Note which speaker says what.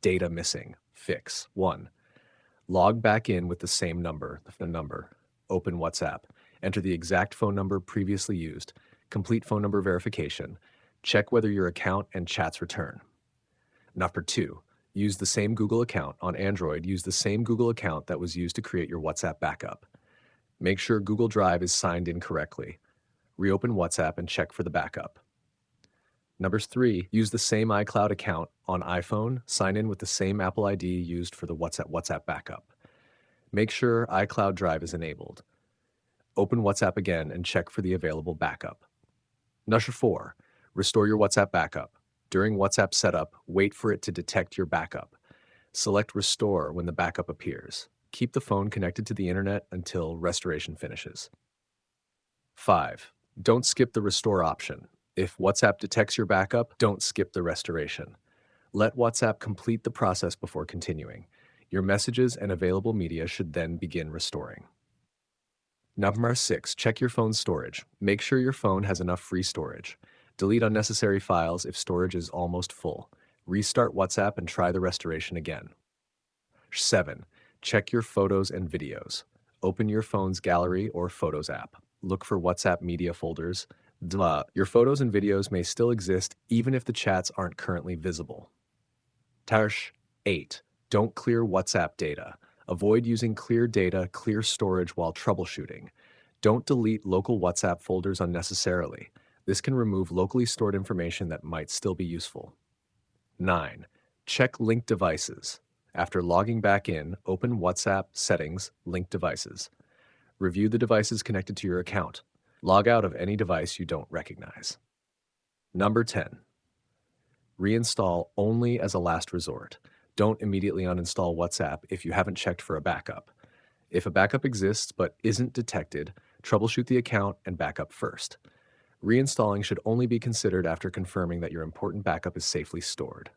Speaker 1: Data missing. Fix. 1. Log back in with the same number, Open WhatsApp. Enter the exact phone number previously used. Complete phone number verification. Check whether your account and chats return. Number 2. Use the same Google account. On Android, use the same Google account that was used to create your WhatsApp backup. Make sure Google Drive is signed in correctly. Reopen WhatsApp and check for the backup. Number 3, use the same iCloud account on iPhone. Sign in with the same Apple ID used for the WhatsApp backup. Make sure iCloud Drive is enabled. Open WhatsApp again and check for the available backup. Number 4, restore your WhatsApp backup. During WhatsApp setup, wait for it to detect your backup. Select Restore when the backup appears. Keep the phone connected to the internet until restoration finishes. 5. Don't skip the restore option. If WhatsApp detects your backup, don't skip the restoration. Let WhatsApp complete the process before continuing. Your messages and available media should then begin restoring. Number 6, check your phone's storage. Make sure your phone has enough free storage. Delete unnecessary files if storage is almost full. Restart WhatsApp and try the restoration again. 7. Check your photos and videos. Open your phone's gallery or Photos app. Look for WhatsApp media folders. Your photos and videos may still exist even if the chats aren't currently visible. 8. Don't clear WhatsApp data. Avoid using clear data, clear storage while troubleshooting. Don't delete local WhatsApp folders unnecessarily. This can remove locally stored information that might still be useful. 9. Check linked devices. After logging back in, open WhatsApp Settings, Linked Devices. Review the devices connected to your account. Log out of any device you don't recognize. Number 10. Reinstall only as a last resort. Don't immediately uninstall WhatsApp if you haven't checked for a backup. If a backup exists but isn't detected, troubleshoot the account and backup first. Reinstalling should only be considered after confirming that your important backup is safely stored.